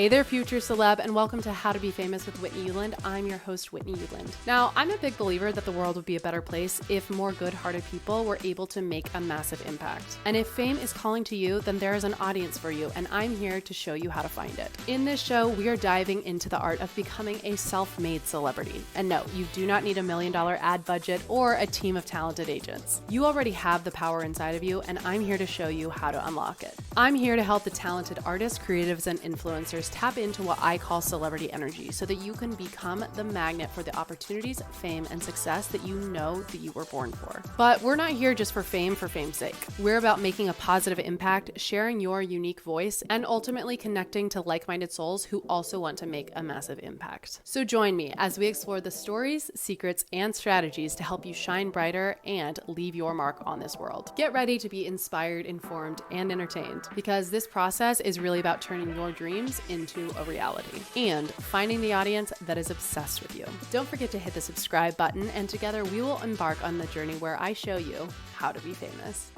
Hey there, future celeb, and welcome to How to Be Famous with Whitney Euland. I'm your host, Whitney Euland. Now, I'm a big believer that the world would be a better place if more good-hearted people were able to make a massive impact. And if fame is calling to you, then there is an audience for you, and I'm here to show you how to find it. In this show, we are diving into the art of becoming a self-made celebrity. And no, you do not need $1 million ad budget or a team of talented agents. You already have the power inside of you, and I'm here to show you how to unlock it. I'm here to help the talented artists, creatives, and influencers tap into what I call celebrity energy so that you can become the magnet for the opportunities, fame, and success that you know that you were born for. But we're not here just for fame's sake. We're about making a positive impact, sharing your unique voice, and ultimately connecting to like-minded souls who also want to make a massive impact. So join me as we explore the stories, secrets, and strategies to help you shine brighter and leave your mark on this world. Get ready to be inspired, informed, and entertained, because this process is really about turning your dreams into a reality and finding the audience that is obsessed with you. Don't forget to hit the subscribe button, and together we will embark on the journey where I show you how to be famous.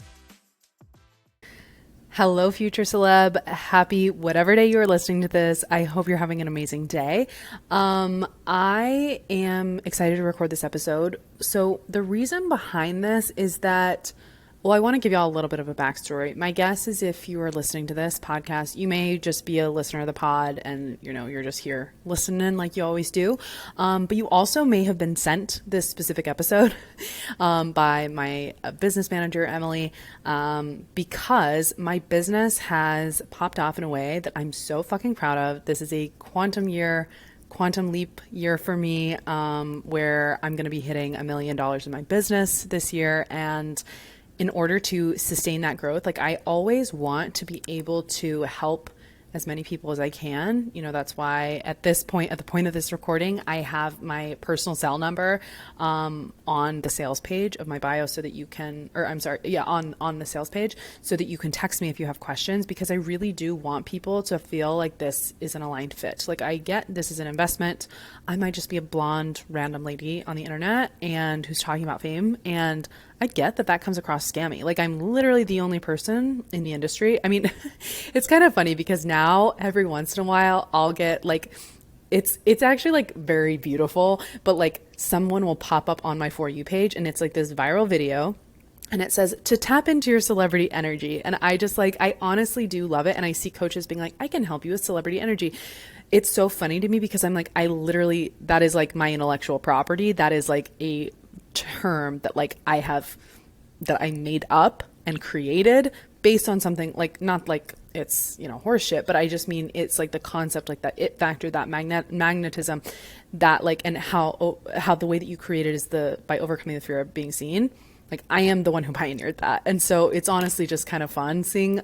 Hello, future celeb. Happy whatever day you're listening to this. I hope you're having an amazing day. I am excited to record this episode. So the reason behind this is that, well, I want to give y'all a little bit of a backstory. My guess is if you are listening to this podcast, you may just be a listener of the pod and, you're just here listening like you always do. But you also may have been sent this specific episode by my business manager, Emily, because my business has popped off in a way that I'm so fucking proud of. This is a quantum leap year for me, where I'm going to be hitting $1 million in my business this year. And in order to sustain that growth, I always want to be able to help as many people as I can. That's why at the point of this recording, I have my personal cell number on the sales page of my bio so that you can, on the sales page so that you can text me if you have questions, because I really do want people to feel like this is an aligned fit. I get this is an investment. I might just be a blonde random lady on the internet and who's talking about fame, and I get that comes across scammy. I'm literally the only person in the industry. I mean, it's kind of funny because now every once in a while I'll get it's actually very beautiful, but someone will pop up on my For You page and it's this viral video and it says to tap into your celebrity energy. And I just I honestly do love it. And I see coaches being I can help you with celebrity energy. It's so funny to me because I'm I literally, that is my intellectual property. That is a term that that I made up and created based on something not it's horse shit, but I just mean it's the concept, that it factor, that magnetism, that and how the way that you create it is by overcoming the fear of being seen. I am the one who pioneered that. And so it's honestly just kind of fun seeing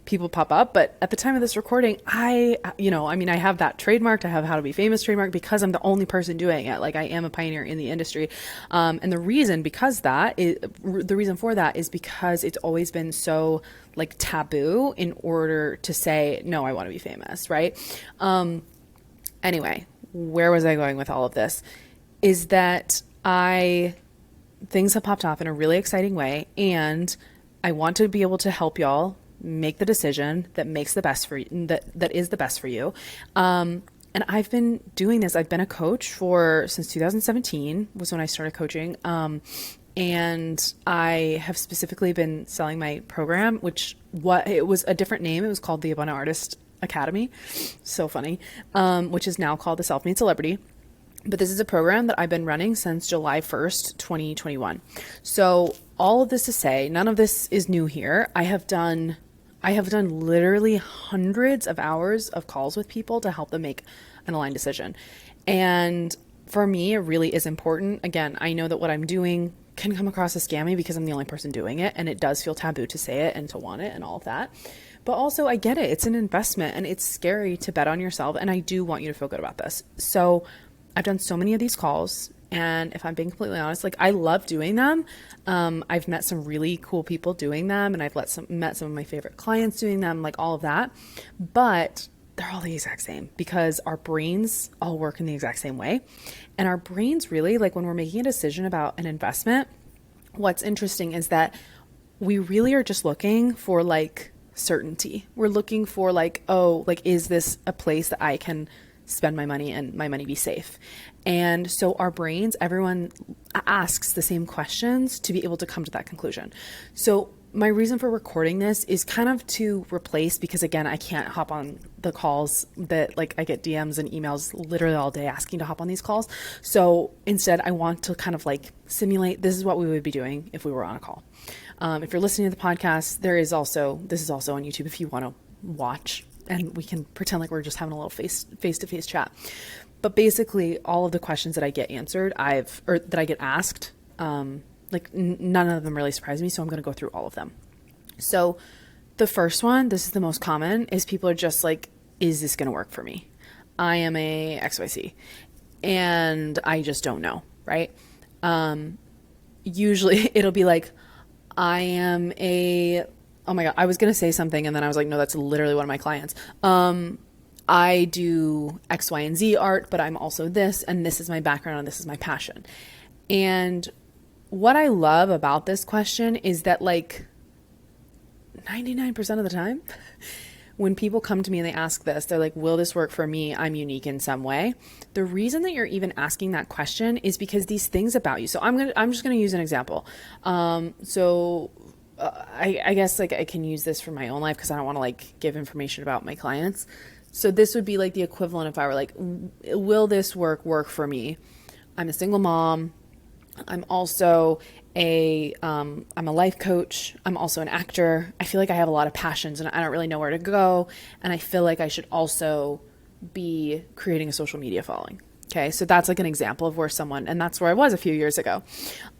people pop up. But at the time of this recording, I have that trademarked. I have How to Be Famous trademark because I'm the only person doing it. I am a pioneer in the industry. And the reason for that is because it's always been so taboo in order to say, no, I want to be famous. Right. Anyway, where was I going with all of this? Is that things have popped off in a really exciting way, and I want to be able to help y'all make the decision that makes the best for you, that is the best for you. And I've been doing this. I've been a coach since 2017 was when I started coaching. And I have specifically been selling my program, it was a different name. It was called the Abundant Artist Academy. So funny. Which is now called the Self-Made Celebrity. But this is a program that I've been running since July 1st, 2021. So all of this to say, none of this is new here. I have done literally hundreds of hours of calls with people to help them make an aligned decision. And for me, it really is important. Again, I know that what I'm doing can come across as scammy because I'm the only person doing it. And it does feel taboo to say it and to want it and all of that. But also I get it. It's an investment and it's scary to bet on yourself. And I do want you to feel good about this. So I've done so many of these calls, and if I'm being completely honest, I love doing them. I've met some really cool people doing them, and I've met some of my favorite clients doing them, all of that. But they're all the exact same because our brains all work in the exact same way. And our brains really, when we're making a decision about an investment, what's interesting is that we really are just looking for certainty. We're looking for like, oh, like, is this a place that I can spend my money and my money be safe? And so our brains, everyone asks the same questions to be able to come to that conclusion. So my reason for recording this is kind of to replace, because again, I can't hop on the calls that, like, I get DMs and emails literally all day asking to hop on these calls. So instead I want to kind of like simulate, this is what we would be doing if we were on a call. If you're listening to the podcast, this is also on YouTube if you want to watch, and we can pretend like we're just having a little face-to-face chat. But basically all of the questions that I get answered, that I get asked, none of them really surprise me. So I'm going to go through all of them. So the first one, this is the most common, is people are just like, is this going to work for me? I am a XYZ and I just don't know. Right. Usually it'll be like, I am oh my God, I was going to say something. And then I was like, no, that's literally one of my clients. I do X, Y, and Z art, but I'm also this, and this is my background and this is my passion. And what I love about this question is that like 99% of the time, when people come to me and they ask this, they're like, will this work for me? I'm unique in some way. The reason that you're even asking that question is because these things about you. So I'm just going to use an example. I guess like I can use this for my own life because I don't want to like give information about my clients. So this would be like the equivalent if I were like, will this work for me? I'm a single mom. I'm also I'm a life coach. I'm also an actor. I feel like I have a lot of passions and I don't really know where to go. And I feel like I should also be creating a social media following. Okay. So that's like an example of and that's where I was a few years ago.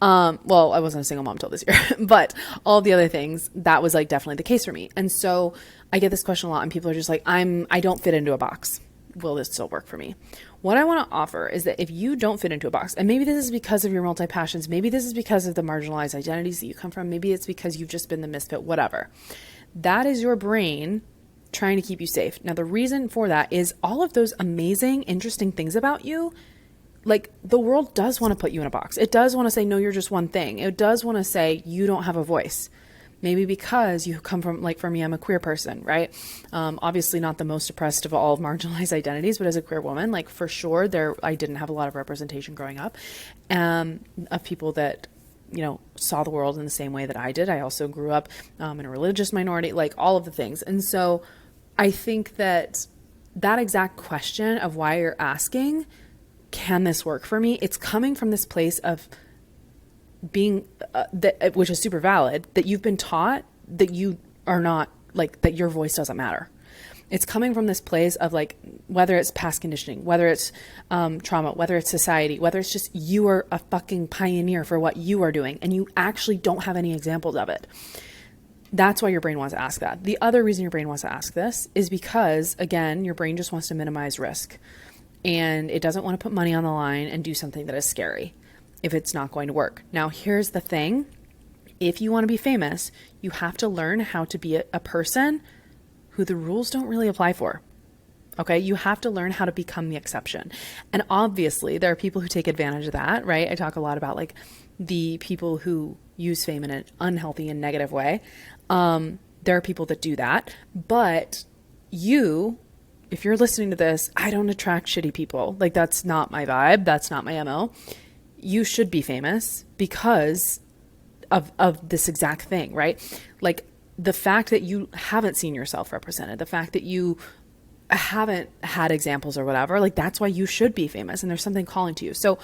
Well, I wasn't a single mom till this year, but all the other things, that was like definitely the case for me. And so I get this question a lot and people are just like, I don't fit into a box. Will this still work for me? What I want to offer is that if you don't fit into a box, and maybe this is because of your multi-passions, maybe this is because of the marginalized identities that you come from, maybe it's because you've just been the misfit, whatever. That is your brain trying to keep you safe. Now, the reason for that is all of those amazing, interesting things about you. Like, the world does want to put you in a box. It does want to say, no, you're just one thing. It does want to say you don't have a voice. Maybe because you come from, like for me, I'm a queer person, right? Obviously not the most oppressed of all marginalized identities, but as a queer woman, like for sure I didn't have a lot of representation growing up, of people that, saw the world in the same way that I did. I also grew up in a religious minority, like all of the things. And so I think that exact question of why you're asking, can this work for me? It's coming from this place of being which is super valid, that you've been taught that you are not, like, that your voice doesn't matter. It's coming from this place of like, whether it's past conditioning, whether it's trauma, whether it's society, whether it's just you are a fucking pioneer for what you are doing and you actually don't have any examples of it. That's why your brain wants to ask that. The other reason your brain wants to ask this is because, again, your brain just wants to minimize risk and it doesn't want to put money on the line and do something that is scary if it's not going to work. Now, here's the thing. If you want to be famous, you have to learn how to be a person who the rules don't really apply for. Okay. You have to learn how to become the exception. And obviously there are people who take advantage of that, right? I talk a lot about like the people who use fame in an unhealthy and negative way. There are people that do that, but if you're listening to this, I don't attract shitty people. Like, that's not my vibe. That's not my MO. You should be famous because of this exact thing, right? Like, the fact that you haven't seen yourself represented, the fact that you haven't had examples or whatever, like, that's why you should be famous and there's something calling to you. So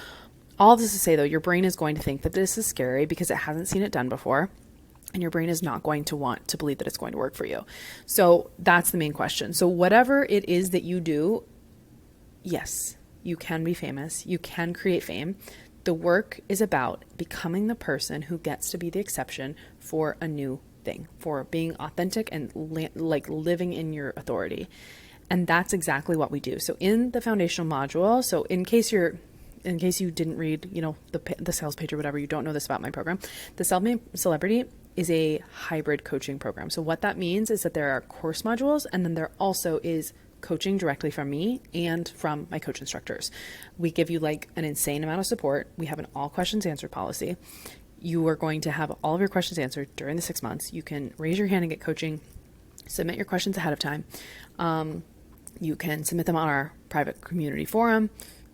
all of this to say, though, your brain is going to think that this is scary because it hasn't seen it done before. And your brain is not going to want to believe that it's going to work for you. So that's the main question. So whatever it is that you do, yes, you can be famous. You can create fame. The work is about becoming the person who gets to be the exception for a new thing, for being authentic and living in your authority. And that's exactly what we do. So in the foundational module, so in case you didn't read, the sales page or whatever, you don't know this about my program, the Self-Made Celebrity is a hybrid coaching program. So what that means is that there are course modules, and then there also is coaching directly from me and from my coach instructors. We give you like an insane amount of support. We have an all questions answered policy. You are going to have all of your questions answered during the 6 months. You can raise your hand and get coaching Submit your questions ahead of time. You can submit them on our private community forum.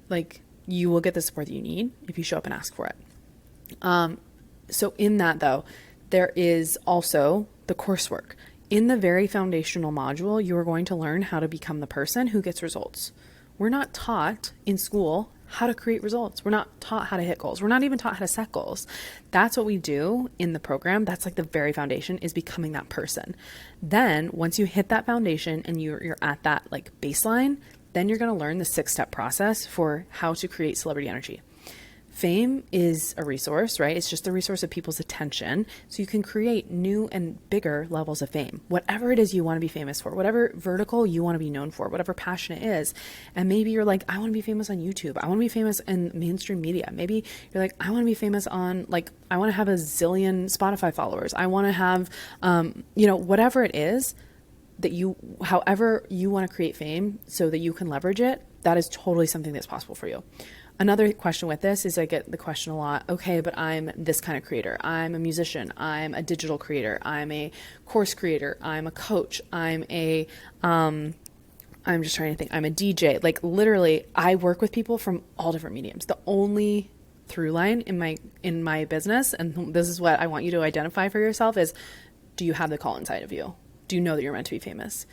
Like, you will get the support that you need if you show up and ask for it. So in that though, there is also the coursework. In the very foundational module, you are going to learn how to become the person who gets results. We're not taught in school how to create results. We're not taught how to hit goals. We're not even taught how to set goals. That's what we do in the program. That's like the very foundation, is becoming that person. Then once you hit that foundation and you're at that like baseline, then you're going to learn the 6-step process for how to create celebrity energy. Fame is a resource, right? It's just the resource of people's attention. So you can create new and bigger levels of fame, whatever it is you want to be famous for, whatever vertical you want to be known for, whatever passion it is. And maybe you're like, I want to be famous on YouTube. I want to be famous in mainstream media. Maybe you're like, I want to be famous on, like, I want to have a zillion Spotify followers. I want to have, whatever it is that however you want to create fame so that you can leverage it, that is totally something that's possible for you. Another question with this is, I get the question a lot, okay, but I'm this kind of creator. I'm a musician. I'm a digital creator. I'm a course creator. I'm a coach. I'm just trying to think. I'm a DJ. Like, literally, I work with people from all different mediums. The only through line in my business, and this is what I want you to identify for yourself, is, do you have the call inside of you? Do you know that you're meant to be famous?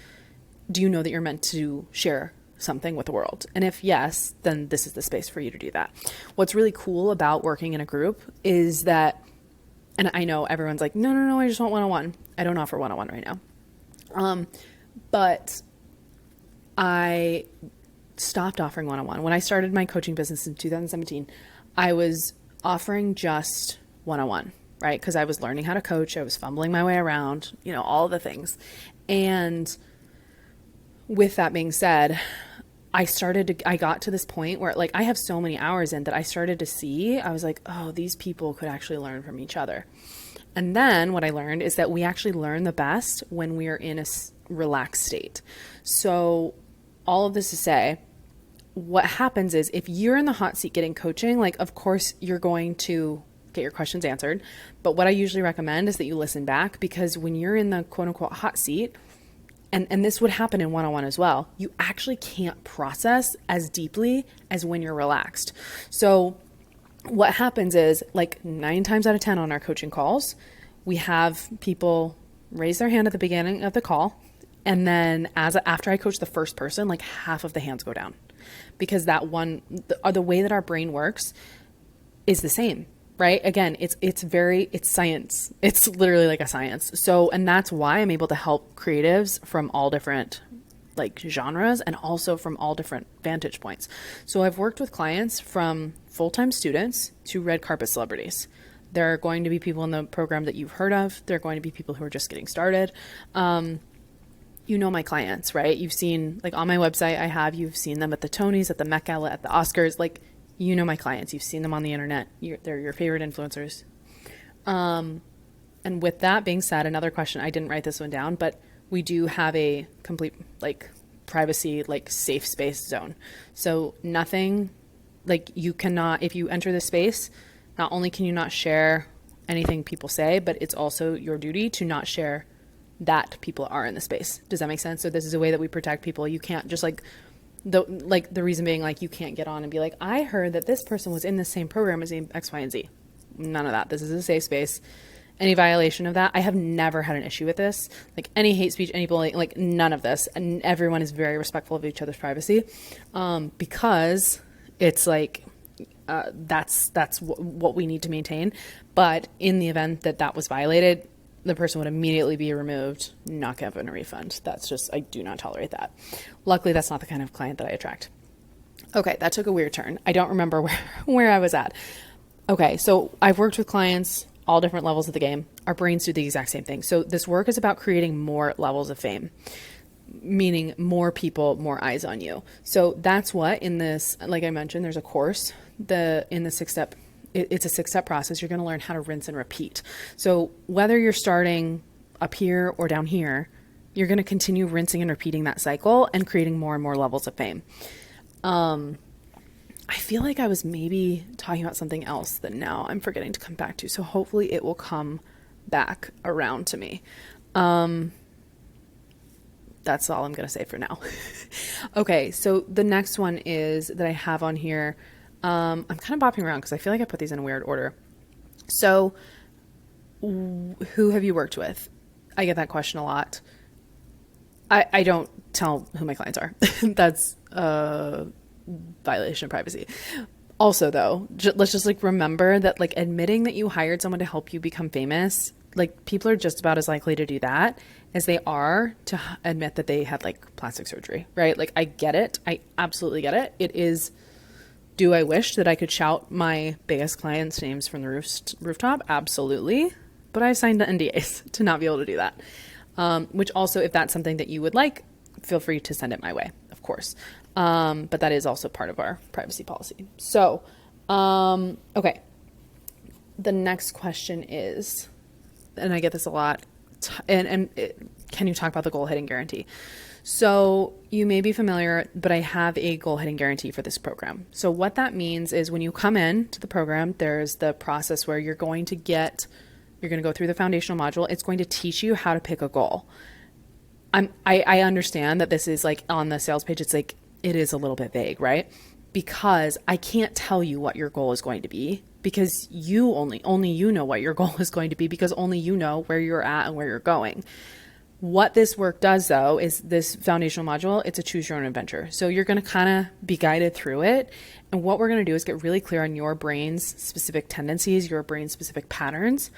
Do you know that you're meant to share something with the world? And if yes, then this is the space for you to do that. What's really cool about working in a group is that, and I know everyone's like, no, I just want one-on-one. I don't offer one-on-one right now. But I stopped offering one-on-one. When I started my coaching business in 2017, I was offering just one-on-one, right? Because I was learning how to coach. I was fumbling my way around, all the things. And with that being said, I got to this point where, like, I have so many hours in that I started to see, I was like, oh, these people could actually learn from each other. And then what I learned is that we actually learn the best when we are in a relaxed state. So all of this to say, what happens is, if you're in the hot seat getting coaching, like, of course you're going to get your questions answered. But what I usually recommend is that you listen back, because when you're in the quote unquote hot seat, and this would happen in one-on-one as well, you actually can't process as deeply as when you're relaxed. So what happens is, like, 9 times out of 10 on our coaching calls, we have people raise their hand at the beginning of the call. And then after I coach the first person, like, half of the hands go down, because the way that our brain works is the same. Right? Again, it's science. It's literally like a science. So, and that's why I'm able to help creatives from all different like genres, and also from all different vantage points. So I've worked with clients from full-time students to red carpet celebrities. There are going to be people in the program that you've heard of. There are going to be people who are just getting started. My clients, right? You've seen, like, on my website, you've seen them at the Tonys, at the Met Gala, at the Oscars, like, my clients, you've seen them on the internet. They're your favorite influencers. And with that being said, another question, I didn't write this one down, but we do have a complete, like, privacy, like, safe space zone. So nothing, like, you cannot, if you enter this space, not only can you not share anything people say, but it's also your duty to not share that people are in the space. Does that make sense? So this is a way that we protect people. You can't just, like, the reason being, like, you can't get on and be like, I heard that this person was in the same program as X, Y, and Z. None of that. This is a safe space. Any violation of that, I have never had an issue with this. Like, any hate speech, any bullying, like, none of this. And everyone is very respectful of each other's privacy, because it's like, that's what we need to maintain. But in the event that was violated, the person would immediately be removed, not given a refund. That's just, I do not tolerate that. Luckily, that's not the kind of client that I attract. Okay, that took a weird turn. I don't remember where I was at. Okay, so I've worked with clients, all different levels of the game. Our brains do the exact same thing. So this work is about creating more levels of fame, meaning more people, more eyes on you. So that's what, in this, like I mentioned, there's a course, in the 6-step. It's a 6-step process. You're going to learn how to rinse and repeat. So whether you're starting up here or down here, you're going to continue rinsing and repeating that cycle and creating more and more levels of fame. I feel like I was maybe talking about something else that now I'm forgetting to come back to. So hopefully it will come back around to me. That's all I'm going to say for now. Okay, so the next one is that I have on here. I'm kind of bopping around because I feel like I put these in a weird order. So, who have you worked with? I get that question a lot. I don't tell who my clients are. That's a violation of privacy. Also, though, let's just like remember that like admitting that you hired someone to help you become famous, like people are just about as likely to do that as they are to admit that they had like plastic surgery, right? Like I get it. I absolutely get it. It is, do I wish that I could shout my biggest clients' names from the rooftop? Absolutely. But I signed the NDAs to not be able to do that. Which also, if that's something that you would like, feel free to send it my way, of course. But that is also part of our privacy policy. So, okay. The next question is, and I get this a lot, can you talk about the goal hitting guarantee? So you may be familiar, but I have a goal hitting guarantee for this program. So what that means is when you come in to the program, there's the process where you're going to go through the foundational module. It's going to teach you how to pick a goal. I understand that this is like on the sales page, it's like, it is a little bit vague, right? Because I can't tell you what your goal is going to be because you only you know what your goal is going to be because only you know where you're at and where you're going. What this work does though is this foundational module, it's a choose your own adventure. So you're going to kind of be guided through it. And what we're going to do is get really clear on your brain's specific tendencies, your brain's specific patterns.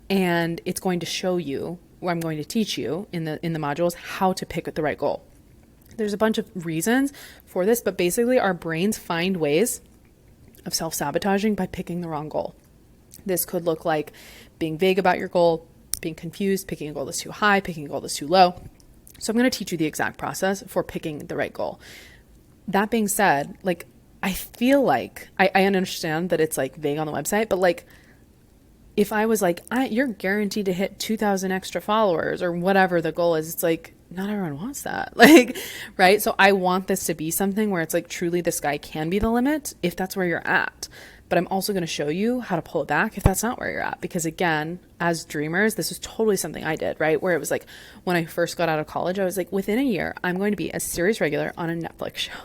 And it's going to show you, or I'm going to teach you in the modules how to pick the right goal. There's a bunch of reasons for this, but basically our brains find ways of self-sabotaging by picking the wrong goal. This could look like being vague about your goal, being confused, picking a goal that's too high, picking a goal that's too low. So I'm going to teach you the exact process for picking the right goal. That being said, like, I feel like I understand that it's like vague on the website, but like, if I was like, you're guaranteed to hit 2,000 extra followers or whatever the goal is, it's like, not everyone wants that. Like, right? So I want this to be something where it's like truly the sky can be the limit if that's where you're at. But I'm also going to show you how to pull it back if that's not where you're at. Because again, as dreamers, this is totally something I did, right? Where it was like, when I first got out of college, I was like, within a year, I'm going to be a series regular on a Netflix show,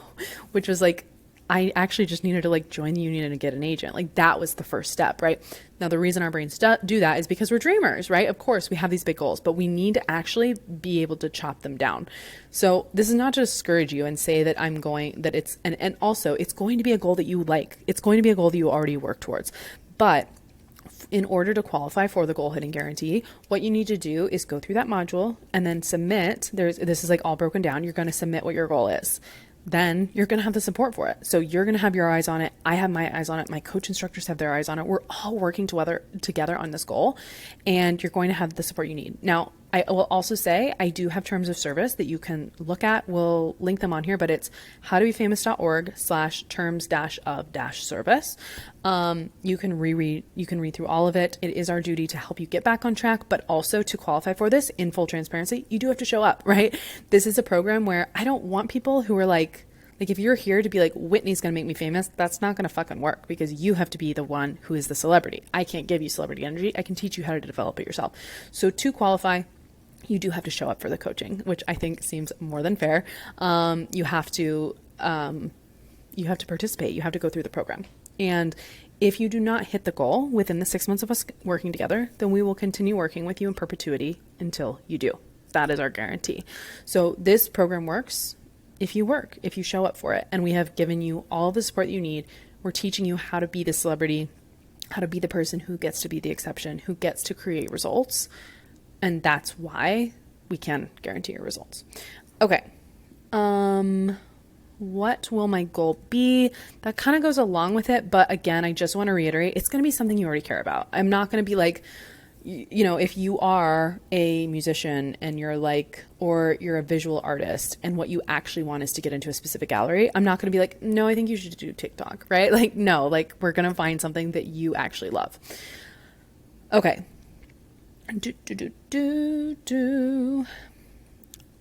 which was like, I actually just needed to like join the union and get an agent. Like that was the first step, right? Now, the reason our brains do that is because we're dreamers, right? Of course, we have these big goals, but we need to actually be able to chop them down. So this is not to discourage you and say that and also it's going to be a goal that you like. It's going to be a goal that you already work towards. But in order to qualify for the goal hitting guarantee, what you need to do is go through that module and then submit. This is like all broken down. You're going to submit what your goal is. Then you're going to have the support for it. So you're going to have your eyes on it. I have my eyes on it. My coach instructors have their eyes on it. We're all working together on this goal, and you're going to have the support you need. Now, I will also say I do have terms of service that you can look at. We'll link them on here, but it's howtobefamous.org/terms-of-service. You can read through all of it. It is our duty to help you get back on track, but also to qualify for this in full transparency, you do have to show up, right? This is a program where I don't want people who are like if you're here to be like, Whitney's going to make me famous, that's not going to fucking work because you have to be the one who is the celebrity. I can't give you celebrity energy. I can teach you how to develop it yourself. So to qualify, you do have to show up for the coaching, which I think seems more than fair. You have to participate. You have to go through the program. And if you do not hit the goal within the 6 months of us working together, then we will continue working with you in perpetuity until you do. That is our guarantee. So this program works if you show up for it. And we have given you all the support that you need. We're teaching you how to be the celebrity, how to be the person who gets to be the exception, who gets to create results. And that's why we can guarantee your results. Okay. What will my goal be? That kind of goes along with it. But again, I just want to reiterate, it's going to be something you already care about. I'm not going to be like, if you are a musician and or you're a visual artist and what you actually want is to get into a specific gallery, I'm not going to be like, no, I think you should do TikTok, right? Like, no, like we're going to find something that you actually love. Okay.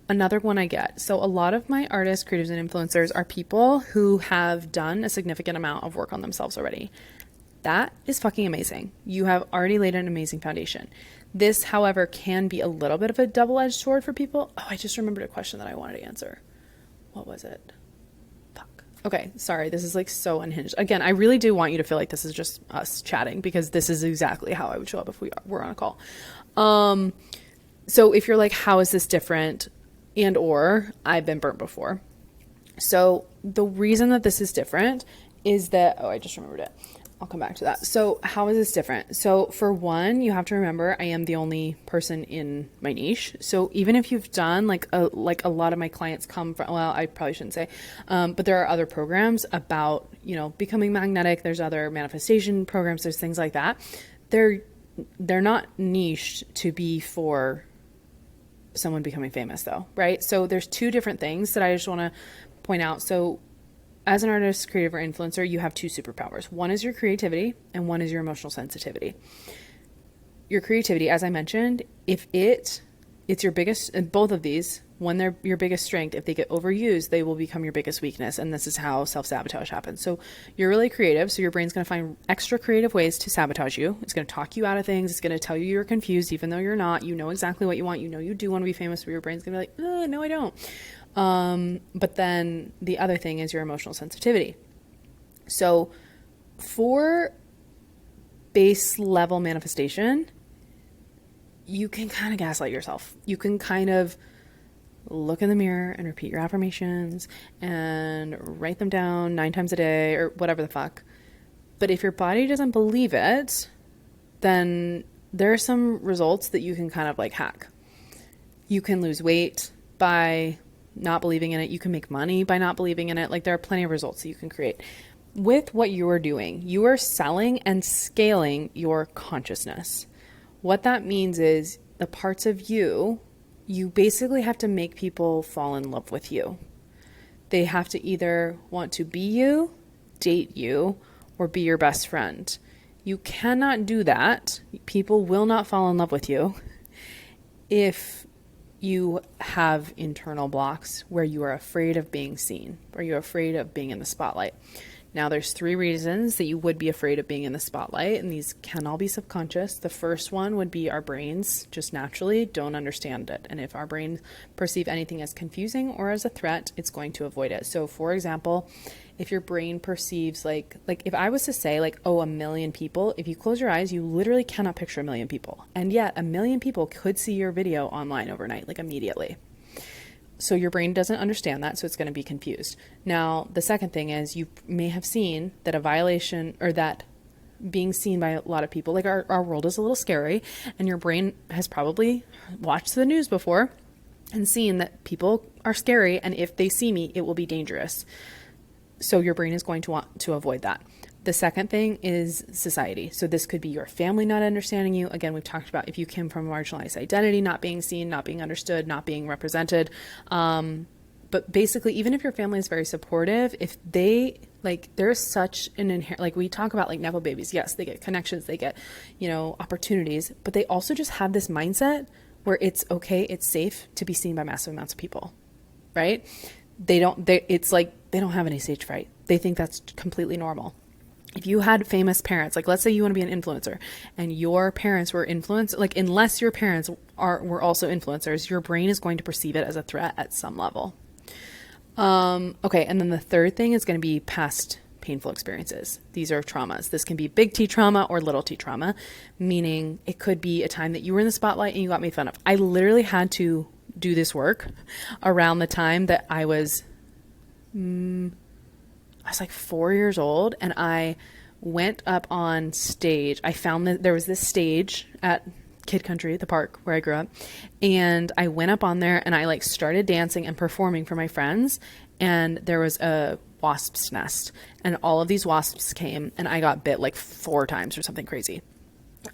Another one I get. So a lot of my artists, creatives, and influencers are people who have done a significant amount of work on themselves already. That is fucking amazing. You have already laid an amazing foundation. This, however, can be a little bit of a double-edged sword for people. Oh, I just remembered a question that I wanted to answer. What was it? Fuck. Okay, sorry. This is like so unhinged. Again, I really do want you to feel like this is just us chatting, because this is exactly how I would show up if we were on a call. So if you're like, how is this different? And or I've been burnt before. So the reason that this is different is that, oh, I just remembered it. I'll come back to that. So how is this different? So for one, you have to remember I am the only person in my niche. So even if you've done like a lot of my clients come from, well, I probably shouldn't say, but there are other programs about, you know, becoming magnetic. There's other manifestation programs. There's things like that. They're not niched to be for someone becoming famous though, right? So there's two different things that I just want to point out. So as an artist, creative, or influencer, you have two superpowers. One is your creativity and one is your emotional sensitivity. Your creativity, as I mentioned, if it's your biggest, and both of these, when they're your biggest strength, if they get overused, they will become your biggest weakness. And this is how self-sabotage happens. So you're really creative. So your brain's going to find extra creative ways to sabotage you. It's going to talk you out of things. It's going to tell you you're confused, even though you're not. You know exactly what you want. You know you do want to be famous, but your brain's going to be like, no, I don't. But then the other thing is your emotional sensitivity. So for base level manifestation, you can kind of gaslight yourself. You can kind of look in the mirror and repeat your affirmations and write them down 9 times a day or whatever the fuck. But if your body doesn't believe it, then there are some results that you can kind of like hack. You can lose weight by not believing in it. You can make money by not believing in it. Like there are plenty of results that you can create. With what you are doing, you are selling and scaling your consciousness. What that means is the parts of you basically have to make people fall in love with you. They have to either want to be you, date you, or be your best friend. You cannot do that. People will not fall in love with you if you have internal blocks where you are afraid of being seen, or you're afraid of being in the spotlight. Now, there's 3 reasons that you would be afraid of being in the spotlight, and these can all be subconscious. The first one would be our brains just naturally don't understand it. And if our brains perceive anything as confusing or as a threat, it's going to avoid it. So, for example, if your brain perceives like if I was to say like, oh, 1 million people, if you close your eyes, you literally cannot picture 1 million people. And yet 1 million people could see your video online overnight, like immediately. So your brain doesn't understand that, so it's going to be confused. Now, the second thing is you may have seen that a violation, or that being seen by a lot of people, like our world is a little scary, and your brain has probably watched the news before and seen that people are scary, and if they see me, it will be dangerous. So your brain is going to want to avoid that. The second thing is society. So this could be your family not understanding you. Again, we've talked about if you came from a marginalized identity, not being seen, not being understood, not being represented. But basically, even if your family is very supportive, if they there's such an inherent, like we talk about like Nepo babies. Yes, they get connections, they get, opportunities, but they also just have this mindset where it's okay, it's safe to be seen by massive amounts of people, right? It's like they don't have any stage fright. They think that's completely normal. If you had famous parents, like let's say you want to be an influencer and your parents were influenced, like unless your parents were also influencers, your brain is going to perceive it as a threat at some level. Okay. And then the third thing is going to be past painful experiences. These are traumas. This can be big T trauma or little T trauma, meaning it could be a time that you were in the spotlight and you got made fun of. I literally had to do this work around the time that I was like 4 years old, and I went up on stage. I found that there was this stage at Kid Country, the park where I grew up, and I went up on there and I like started dancing and performing for my friends, and there was a wasp's nest and all of these wasps came and I got bit like 4 times or something crazy.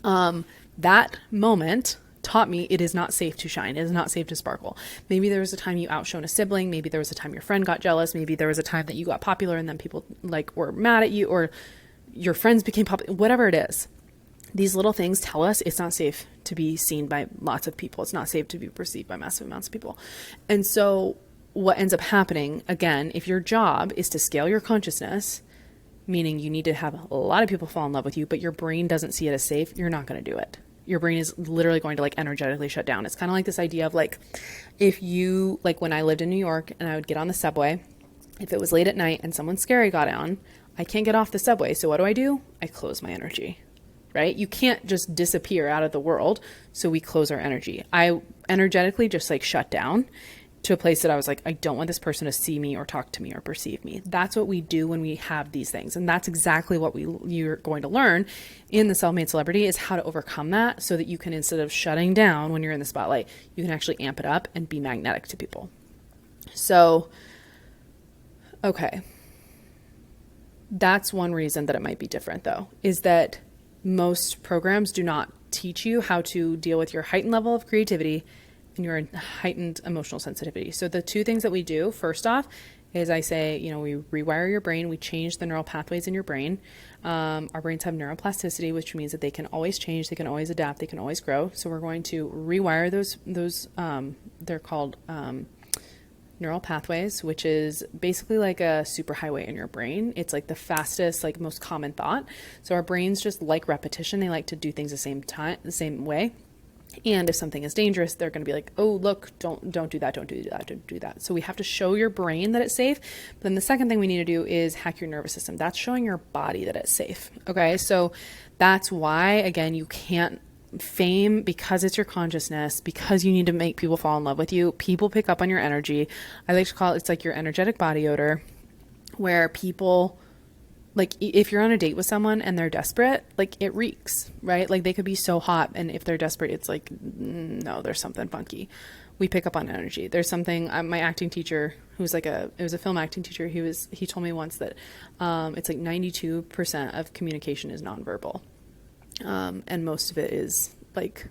That moment taught me it is not safe to shine. It is not safe to sparkle. Maybe there was a time you outshone a sibling. Maybe there was a time your friend got jealous. Maybe there was a time that you got popular and then people were mad at you, or your friends became popular, whatever it is. These little things tell us it's not safe to be seen by lots of people. It's not safe to be perceived by massive amounts of people. And so what ends up happening, again, if your job is to scale your consciousness, meaning you need to have a lot of people fall in love with you, but your brain doesn't see it as safe, you're not going to do it. Your brain is literally going to like energetically shut down. It's kind of like this idea of like, if you, like when I lived in New York and I would get on the subway, if it was late at night and someone scary got on, I can't get off the subway. So what do? I close my energy, right? You can't just disappear out of the world. So we close our energy. I energetically just like shut down to a place that I was like, I don't want this person to see me or talk to me or perceive me. That's what we do when we have these things. And that's exactly what you're going to learn in the Self-Made Celebrity, is how to overcome that so that you can, instead of shutting down when you're in the spotlight, you can actually amp it up and be magnetic to people. So, okay. That's one reason that it might be different though, is that most programs do not teach you how to deal with your heightened level of creativity and your heightened emotional sensitivity. So the two things that we do, first off, is I say, we rewire your brain. We change the neural pathways in your brain. Our brains have neuroplasticity, which means that they can always change, they can always adapt, they can always grow. So we're going to rewire those they're called neural pathways, which is basically like a superhighway in your brain. It's like the fastest, like most common thought. So our brains just like repetition. They like to do things the same way. And if something is dangerous, they're going to be like, oh, look, don't do that. Don't do that. Don't do that. So we have to show your brain that it's safe. But then the second thing we need to do is hack your nervous system. That's showing your body that it's safe. Okay. So that's why, again, you can't fame, because it's your consciousness, because you need to make people fall in love with you. People pick up on your energy. I like to call it, it's like your energetic body odor, where people, like if you're on a date with someone and they're desperate, like it reeks, right? Like they could be so hot, and if they're desperate, it's like, no, there's something funky. We pick up on energy. There's something, my acting teacher, who's like it was a film acting teacher, he told me once that it's like 92% of communication is nonverbal. And most of it is like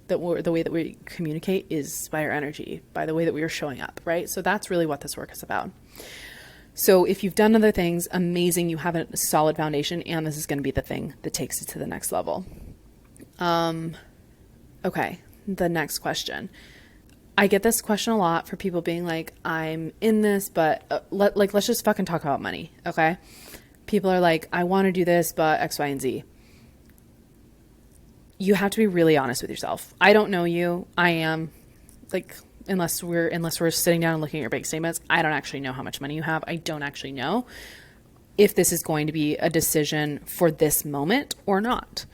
the way that we communicate is by our energy, by the way that we are showing up, right? So that's really what this work is about. So if you've done other things, amazing, you have a solid foundation, and this is going to be the thing that takes it to the next level. Okay, the next question. I get this question a lot for people being like, I'm in this, but let's just fucking talk about money, okay? People are like, I want to do this, but X, Y, and Z. You have to be really honest with yourself. I don't know you. I am like, unless we're sitting down and looking at your bank statements, I don't actually know how much money you have. I don't actually know if this is going to be a decision for this moment or not.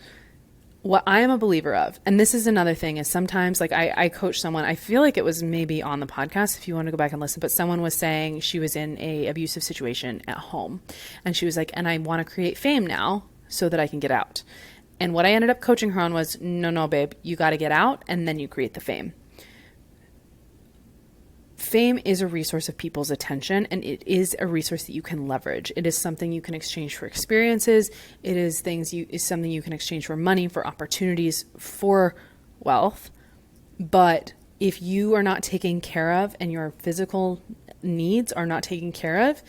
What I am a believer of, and this is another thing, is sometimes like I coach someone, I feel like it was maybe on the podcast if you want to go back and listen, but someone was saying she was in a abusive situation at home, and she was like, and I want to create fame now so that I can get out. And what I ended up coaching her on was, no, babe, you got to get out and then you create the fame. Fame is a resource of people's attention, and it is a resource that you can leverage. It is something you can exchange for experiences. It is something you can exchange for money, for opportunities, for wealth. But if you are not taken care of and your physical needs are not taken care of,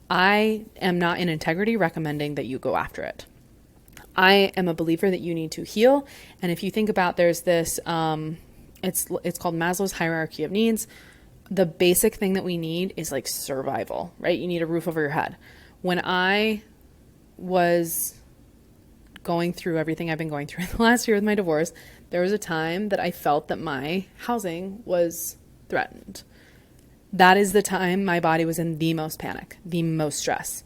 I am not in integrity recommending that you go after it. I am a believer that you need to heal. And if you think about, there's this, it's called Maslow's hierarchy of needs. The basic thing that we need is like survival, right? You need a roof over your head. When I was going through everything I've been going through in the last year with my divorce, there was a time that I felt that my housing was threatened. That is the time my body was in the most panic, the most stress.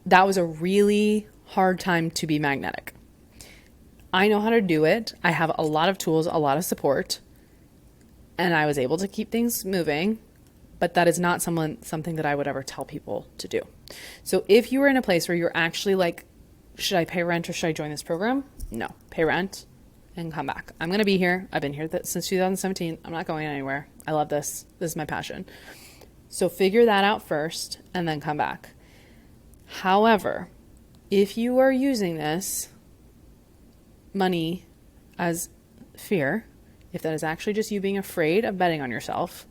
That was a really hard time to be magnetic. I know how to do it. I have a lot of tools, a lot of support, and I was able to keep things moving, but that is not something that I would ever tell people to do. So if you were in a place where you're actually like, should I pay rent or should I join this program? No, pay rent and come back. I'm going to be here. I've been here since 2017. I'm not going anywhere. I love this. This is my passion. So figure that out first and then come back. However, if you are using this money as fear, if that is actually just you being afraid of betting on yourself,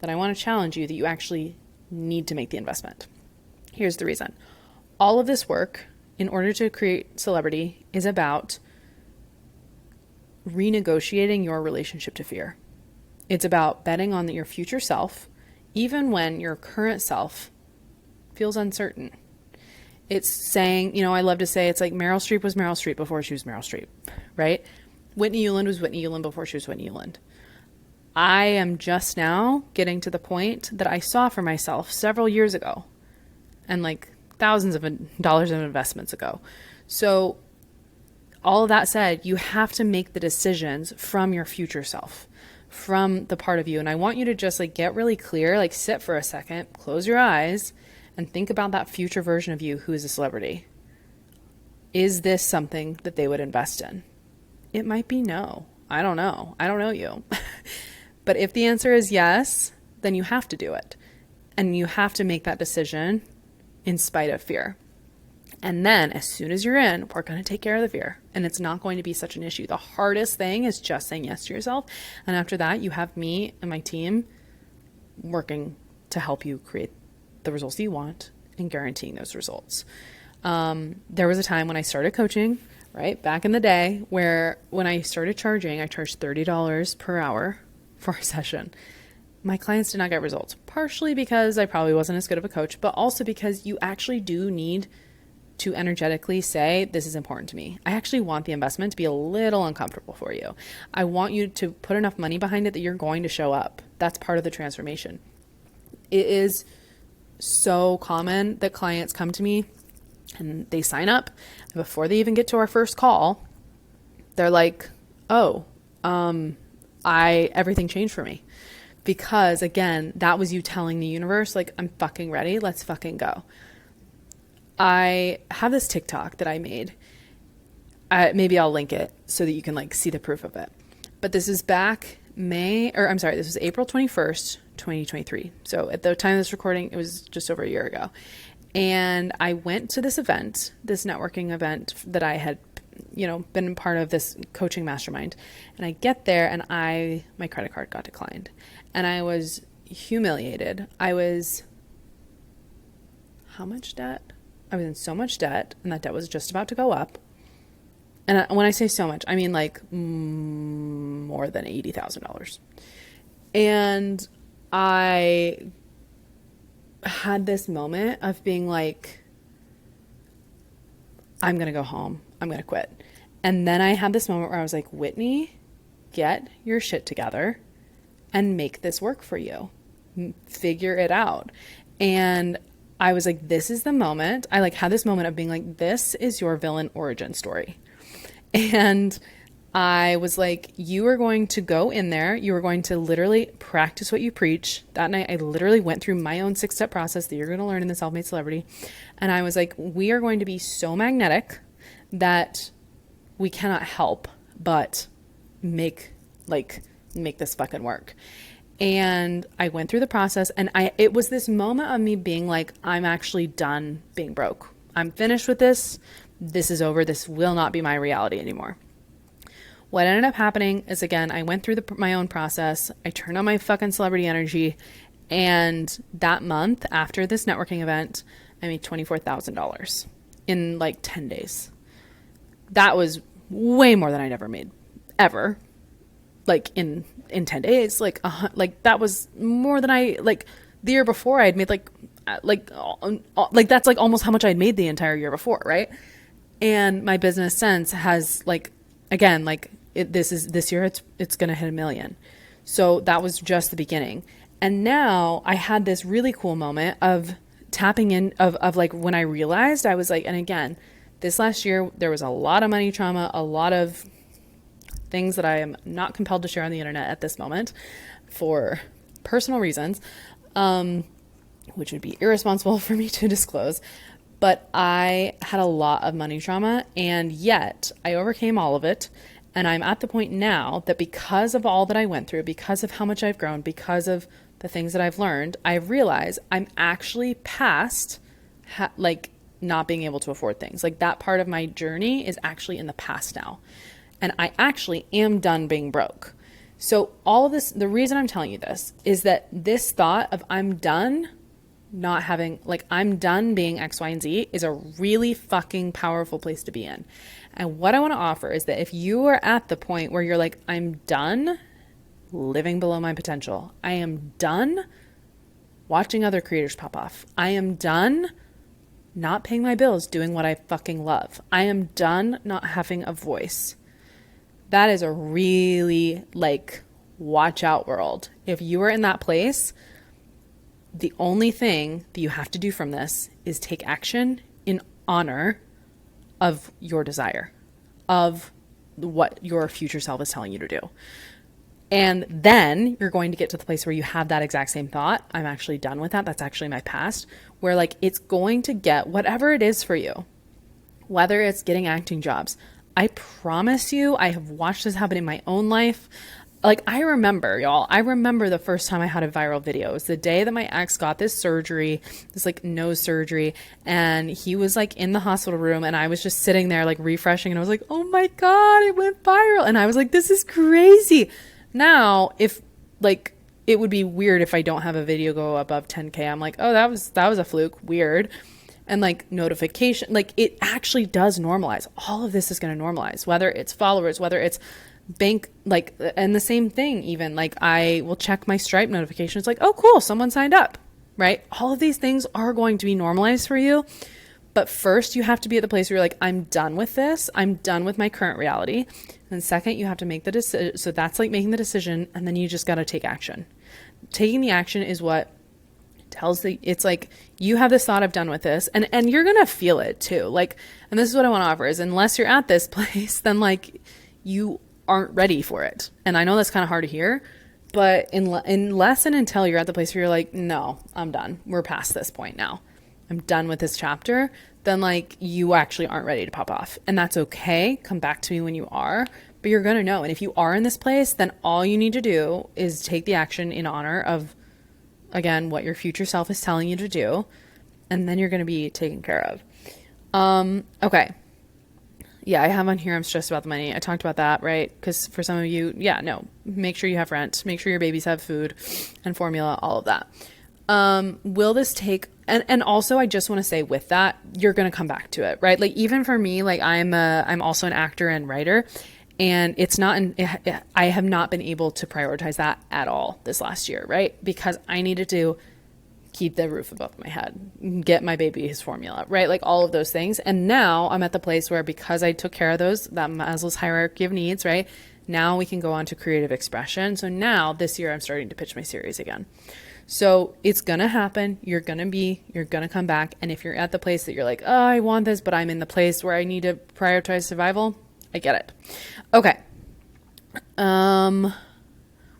then I want to challenge you that you actually need to make the investment. Here's the reason. All of this work, in order to create celebrity, is about renegotiating your relationship to fear. It's about betting on your future self, even when your current self feels uncertain. It's saying, I love to say it's like Meryl Streep was Meryl Streep before she was Meryl Streep, right? Whitney Euland was Whitney Euland before she was Whitney Euland. I am just now getting to the point that I saw for myself several years ago and like thousands of dollars of investments ago. So all of that said, you have to make the decisions from your future self, from the part of you. And I want you to just like get really clear, like sit for a second, close your eyes, and think about that future version of you who is a celebrity. Is this something that they would invest in? It might be no. I don't know. I don't know you. But if the answer is yes, then you have to do it. And you have to make that decision in spite of fear. And then as soon as you're in, we're going to take care of the fear. And it's not going to be such an issue. The hardest thing is just saying yes to yourself. And after that, you have me and my team working to help you create the results that you want and guaranteeing those results. There was a time when I started coaching, right, back in the day, where when I started charging, I charged $30 per hour for a session. My clients did not get results, partially because I probably wasn't as good of a coach, but also because you actually do need to energetically say, this is important to me. I actually want the investment to be a little uncomfortable for you. I want you to put enough money behind it that you're going to show up. That's part of the transformation. It is so common that clients come to me and they sign up, and before they even get to our first call, they're like, everything changed for me. Because again, that was you telling the universe, like, I'm fucking ready. Let's fucking go. I have this TikTok that I made. Maybe I'll link it so that you can like see the proof of it. But this is back this was April 21st, 2023. So at the time of this recording, it was just over a year ago. And I went to this event, this networking event that I had, been part of, this coaching mastermind. And I get there and my credit card got declined. And I was humiliated. I was, how much debt? I was in so much debt, and that debt was just about to go up. And when I say so much, I mean like more than $80,000. And I had this moment of being like, I'm going to go home. I'm going to quit. And then I had this moment where I was like, Whitney, get your shit together and make this work for you. Figure it out. And I was like, this is the moment. I like had this moment of being like, this is your villain origin story. And I was like, you are going to go in there. You are going to literally practice what you preach. That night, I literally went through my own 6-step process that you're going to learn in the Self-Made Celebrity. And I was like, we are going to be so magnetic that we cannot help but make this fucking work. And I went through the process, and it was this moment of me being like, I'm actually done being broke. I'm finished with this. This is over. This will not be my reality anymore. What ended up happening is, again, I went through my own process. I turned on my fucking celebrity energy. And that month after this networking event, I made $24,000 in like 10 days. That was way more than I'd ever made ever. Like in 10 days, like that was more than the year before I had made like that's like almost how much I'd made the entire year before. Right. And my business sense has this year it's going to hit 1 million. So that was just the beginning. And now I had this really cool moment of tapping in of like when I realized I was like, and again, this last year, there was a lot of money trauma, a lot of things that I am not compelled to share on the internet at this moment for personal reasons, which would be irresponsible for me to disclose. But I had a lot of money trauma, and yet I overcame all of it. And I'm at the point now that because of all that I went through, because of how much I've grown, because of the things that I've learned, I realize I'm actually past not being able to afford things. Like that part of my journey is actually in the past now. And I actually am done being broke. So all of this, the reason I'm telling you this is that this thought of I'm done not having, I'm done being X, Y, and Z is a really fucking powerful place to be in. And what I want to offer is that if you are at the point where you're like, I'm done living below my potential. I am done watching other creators pop off. I am done not paying my bills, doing what I fucking love. I am done not having a voice. That is a really like watch out world. If you are in that place, the only thing that you have to do from this is take action in honor of your desire, of what your future self is telling you to do. And then you're going to get to the place where you have that exact same thought. I'm actually done with that. That's actually my past. Where like it's going to get whatever it is for you, whether it's getting acting jobs. I promise you, I have watched this happen in my own life. Like I remember, y'all, I remember the first time I had a viral video. It was the day that my ex got this surgery, this like nose surgery, and he was like in the hospital room and I was just sitting there like refreshing and I was like, oh my God, it went viral. And I was like, this is crazy. Now, if like, it would be weird if I don't have a video go above 10K. I'm like, oh, that was a fluke. Weird. And like notification, like it actually does normalize. All of this is going to normalize, whether it's followers, whether it's bank, like, and the same thing, even like I will check my Stripe notifications like, oh, cool, someone signed up, right? All of these things are going to be normalized for you. But first you have to be at the place where you're like, I'm done with this. I'm done with my current reality. And second, you have to make the decision. So that's like making the decision. And then you just got to take action. Taking the action is what it's like, you have this thought, I've done with this, and you're going to feel it too. Like, and this is what I want to offer is unless you're at this place, then like you aren't ready for it. And I know that's kind of hard to hear, but unless and until you're at the place where you're like, no, I'm done. We're past this point now. I'm done with this chapter. Then like you actually aren't ready to pop off, and that's okay. Come back to me when you are, but you're going to know. And if you are in this place, then all you need to do is take the action in honor of, again, what your future self is telling you to do, and then you're going to be taken care of. Okay. Yeah, I have on here, I'm stressed about the money. I talked about that, right? Because for some of you, yeah, no, make sure you have rent, make sure your babies have food and formula, all of that. Will this take, and also I just want to say with that, you're going to come back to it, right? Like even for me, like I'm also an actor and writer, and I have not been able to prioritize that at all this last year, right? Because I needed to keep the roof above my head, get my baby his formula, right? Like all of those things. And now I'm at the place where, because I took care of those, that Maslow's hierarchy of needs, right? Now we can go on to creative expression. So now this year I'm starting to pitch my series again. So it's going to happen. You're going to come back. And if you're at the place that you're like, oh, I want this, but I'm in the place where I need to prioritize survival, I get it. Okay.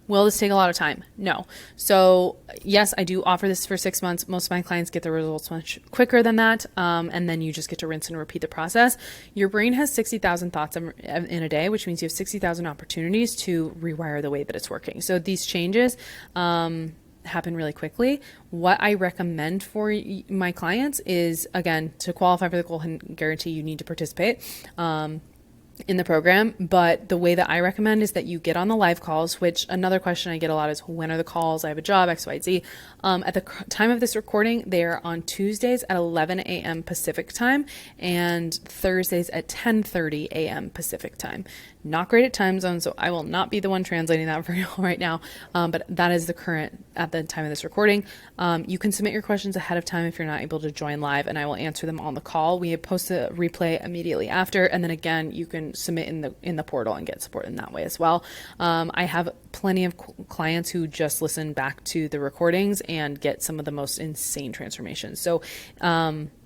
Will this take a lot of time? No. So yes, I do offer this for 6 months. Most of my clients get the results much quicker than that. And then you just get to rinse and repeat the process. Your brain has 60,000 thoughts in a day, which means you have 60,000 opportunities to rewire the way that it's working. So these changes, happen really quickly. What I recommend for my clients is, again, to qualify for the Golden Guarantee, you need to participate in the program. But the way that I recommend is that you get on the live calls, which another question I get a lot is, when are the calls? I have a job, X, Y, Z. At the time of this recording, they are on Tuesdays at 11 a.m. Pacific time and Thursdays at 10:30 a.m. Pacific time. Not great at time zones, so I will not be the one translating that for you right now. But that is the current at the time of this recording. You can submit your questions ahead of time if you're not able to join live, and I will answer them on the call. We post a replay immediately after, and then again, you can submit in the portal and get support in that way as well. I have plenty of clients who just listen back to the recordings and get some of the most insane transformations. So,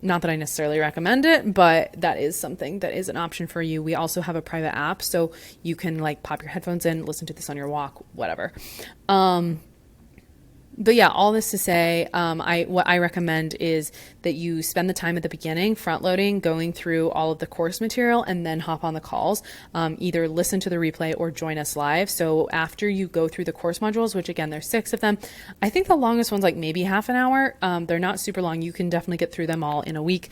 not that I necessarily recommend it, but that is something that is an option for you. We also have a private app, so you can like pop your headphones in, listen to this on your walk, whatever. But yeah, all this to say, what I recommend is that you spend the time at the beginning, front loading, going through all of the course material, and then hop on the calls. Either listen to the replay or join us live. So after you go through the course modules, which again, there's 6 of them, I think the longest one's like maybe half an hour. They're not super long. You can definitely get through them all in a week.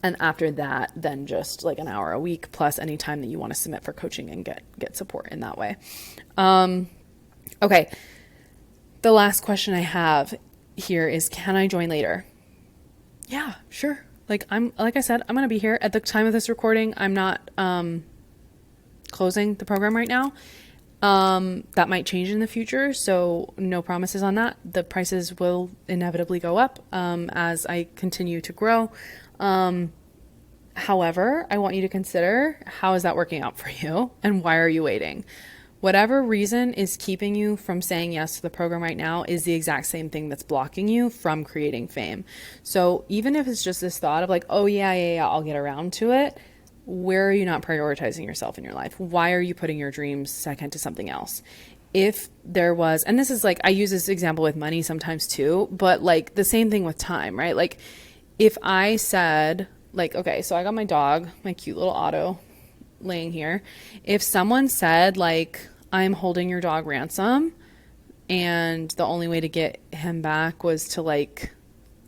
And after that, then just like an hour a week, plus any time that you want to submit for coaching and get support in that way. Okay. The last question I have here is, can I join later? Yeah, sure. Like I said, I'm going to be here at the time of this recording. I'm not, closing the program right now. That might change in the future, so no promises on that. The prices will inevitably go up as I continue to grow. However, I want you to consider, how is that working out for you and why are you waiting? Whatever reason is keeping you from saying yes to the program right now is the exact same thing that's blocking you from creating fame. So even if it's just this thought of like, oh yeah, I'll get around to it, where are you not prioritizing yourself in your life? Why are you putting your dreams second to something else? If there was, and this is like, I use this example with money sometimes too, but like the same thing with time, right? Like if I said like, okay, so I got my dog, my cute little Otto laying here. If someone said like, I'm holding your dog ransom and the only way to get him back was to like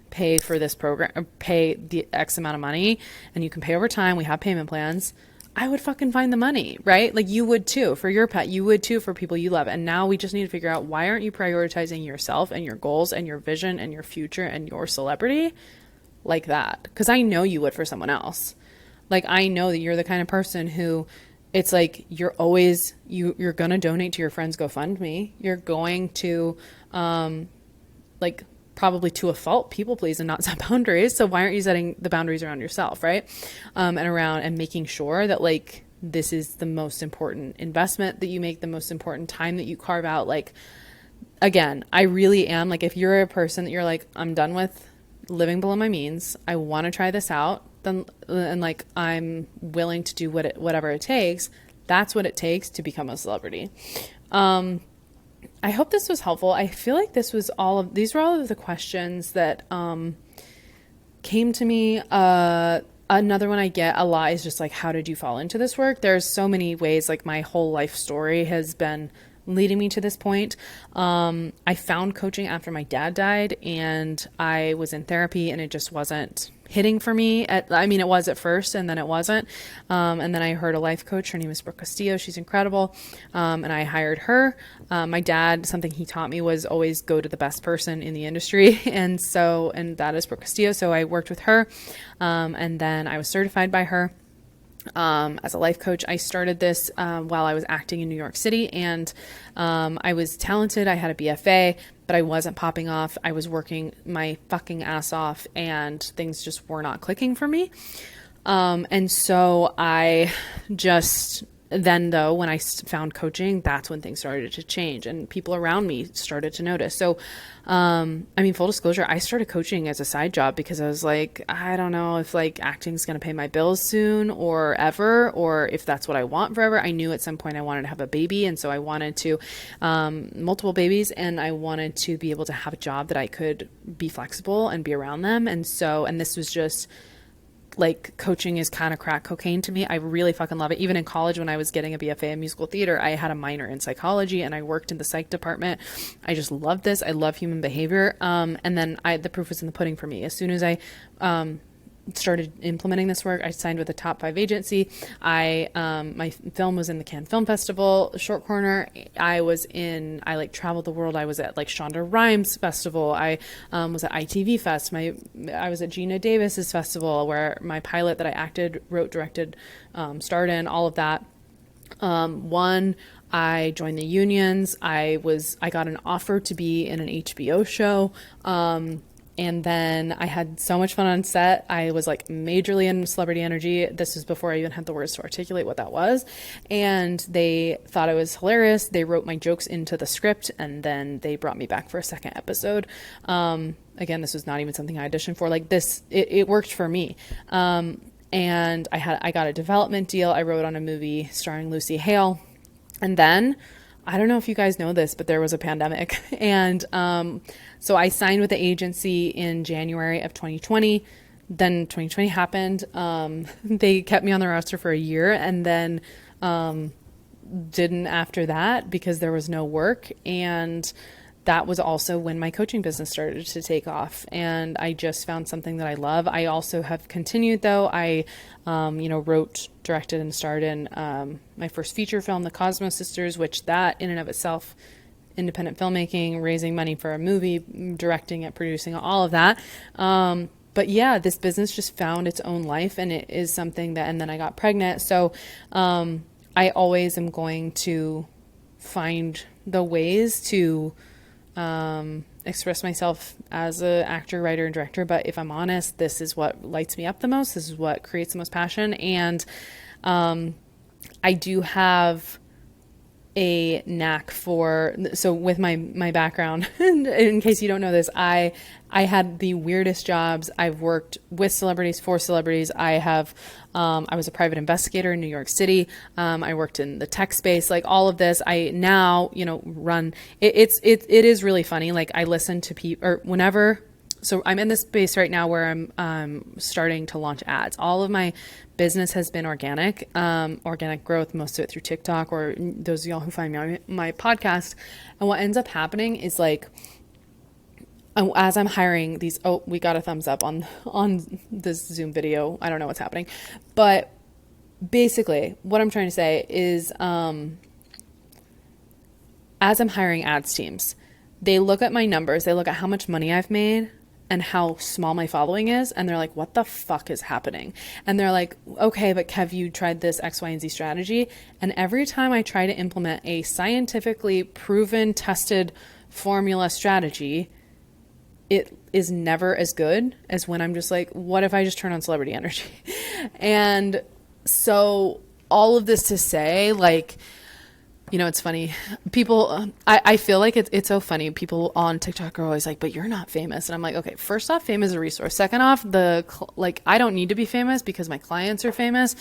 pay for this program, or pay the X amount of money, and you can pay over time, we have payment plans, I would fucking find the money, right? Like you would too for your pet, you would too for people you love. And now we just need to figure out, why aren't you prioritizing yourself and your goals and your vision and your future and your celebrity like that? Because I know you would for someone else. Like I know that you're the kind of person who, it's like you're always, you're going to donate to your friend's GoFundMe. You're going to like probably to a fault people please and not set boundaries. So why aren't you setting the boundaries around yourself, right? And around and making sure that like this is the most important investment that you make, the most important time that you carve out. Like again, I really am like, if you're a person that you're like, I'm done with living below my means, I want to try this out, then and like I'm willing to do whatever it takes. That's what it takes to become a celebrity. I hope this was helpful. I feel like these were all of the questions that came to me. Another one I get a lot is just like, how did you fall into this work? There's so many ways, like my whole life story has been leading me to this point. I found coaching after my dad died, and I was in therapy, and it just wasn't hitting for me. It was at first, and then it wasn't. And then I heard a life coach. Her name is Brooke Castillo. She's incredible. And I hired her. My dad, something he taught me was always go to the best person in the industry. And that is Brooke Castillo. So I worked with her. And then I was certified by her. As a life coach. I started this while I was acting in New York City, and I was talented. I had a BFA, but I wasn't popping off. I was working my fucking ass off, and things just were not clicking for me. And so I just then, though, when I found coaching, that's when things started to change and people around me started to notice. So, full disclosure, I started coaching as a side job because I was like, I don't know if like acting is going to pay my bills soon or ever, or if that's what I want forever. I knew at some point I wanted to have a baby. And so I wanted to, multiple babies, and I wanted to be able to have a job that I could be flexible and be around them. And this was just, like, coaching is kind of crack cocaine to me. I really fucking love it. Even in college, when I was getting a BFA in musical theater, I had a minor in psychology and I worked in the psych department. I just love this. I love human behavior. And then the proof was in the pudding for me. As soon as I started implementing this work, I signed with a top 5 agency. My film was in the Cannes Film Festival short corner. I traveled the world. I was at like Shonda Rhimes Festival. I was at ITV Fest. I was at Gina Davis's festival where my pilot that I acted, wrote, directed, starred in, all of that. I joined the unions. I got an offer to be in an HBO show. And then I had so much fun on set. I was like majorly in celebrity energy. This was before I even had the words to articulate what that was. And they thought it was hilarious. They wrote my jokes into the script, and then they brought me back for a second episode. Again, this was not even something I auditioned for. Like this, it worked for me. And I got a development deal. I wrote on a movie starring Lucy Hale. And then, I don't know if you guys know this, but there was a pandemic. And so I signed with the agency in January of 2020. Then 2020 happened. They kept me on the roster for a year, and then didn't after that because there was no work. And that was also when my coaching business started to take off, and I just found something that I love. I also have continued, though. I, wrote, directed, and starred in my first feature film, The Cosmo Sisters, which that in and of itself, independent filmmaking, raising money for a movie, directing it, producing all of that. But yeah, this business just found its own life, and it is something that, and then I got pregnant. So I always am going to find the ways to express myself as an actor, writer, and director. But if I'm honest, this is what lights me up the most. This is what creates the most passion. And I do have a knack for, so with my background, in case you don't know this, I had the weirdest jobs. I've worked with celebrities, for celebrities. I was a private investigator in New York City. I worked in the tech space, like all of this. I now, run, it is really funny. Like I listen to people, or whenever, so I'm in this space right now where I'm starting to launch ads. All of my business has been organic growth, most of it through TikTok, or those of y'all who find me on my podcast. And what ends up happening is like, as I'm hiring these, we got a thumbs up on this Zoom video. I don't know what's happening, but basically what I'm trying to say is, as I'm hiring ads teams, they look at my numbers, they look at how much money I've made and how small my following is. And they're like, what the fuck is happening? And they're like, okay, but Kev, you tried this X, Y, and Z strategy. And every time I try to implement a scientifically proven, tested formula strategy, it is never as good as when I'm just like, what if I just turn on celebrity energy? And so all of this to say, like, it's funny. People, I feel like it's so funny. People on TikTok are always like, but you're not famous. And I'm like, okay, first off, fame is a resource. Second off, I don't need to be famous because my clients are famous.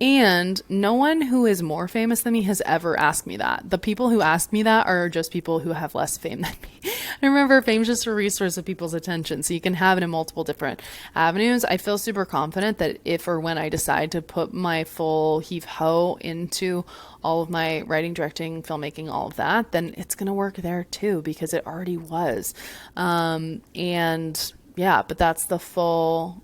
And no one who is more famous than me has ever asked me that. The people who ask me that are just people who have less fame than me. I remember, fame's just a resource of people's attention. So you can have it in multiple different avenues. I feel super confident that if or when I decide to put my full heave-ho into all of my writing, directing, filmmaking, all of that, then it's going to work there too, because it already was. But that's the full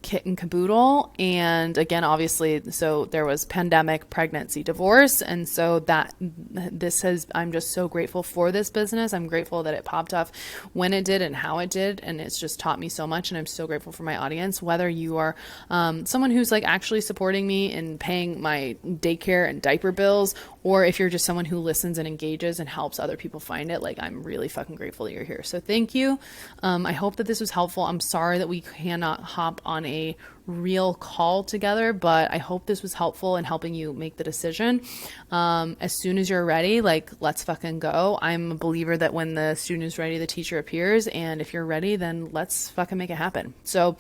kit and caboodle. And again, obviously, so there was pandemic, pregnancy, divorce. And so I'm just so grateful for this business. I'm grateful that it popped off when it did and how it did. And it's just taught me so much. And I'm so grateful for my audience, whether you are someone who's like actually supporting me and paying my daycare and diaper bills, or if you're just someone who listens and engages and helps other people find it. Like, I'm really fucking grateful that you're here. So thank you. I hope that this was helpful. I'm sorry that we cannot hop on a real call together, but I hope this was helpful in helping you make the decision. As soon as you're ready, like, let's fucking go. I'm a believer that when the student is ready, the teacher appears. And if you're ready, then let's fucking make it happen. So,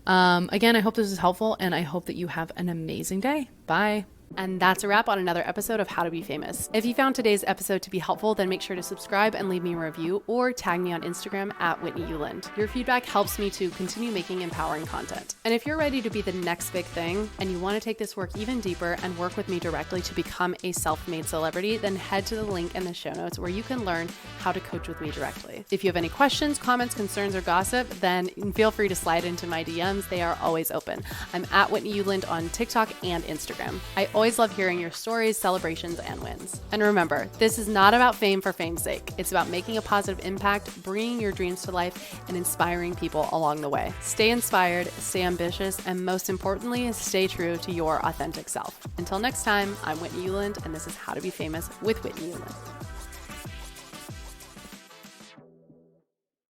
again, I hope this is helpful, and I hope that you have an amazing day. Bye. And that's a wrap on another episode of How to Be Famous. If you found today's episode to be helpful, then make sure to subscribe and leave me a review, or tag me on Instagram at Whitney Euland. Your feedback helps me to continue making empowering content. And if you're ready to be the next big thing and you want to take this work even deeper and work with me directly to become a self-made celebrity, then head to the link in the show notes where you can learn how to coach with me directly. If you have any questions, comments, concerns, or gossip, then feel free to slide into my DMs. They are always open. I'm at Whitney Euland on TikTok and Instagram. I always love hearing your stories, celebrations, and wins. And remember, this is not about fame for fame's sake. It's about making a positive impact, bringing your dreams to life, and inspiring people along the way. Stay inspired, stay ambitious, and most importantly, stay true to your authentic self. Until next time, I'm Whitney Euland, and this is How to Be Famous with Whitney Euland.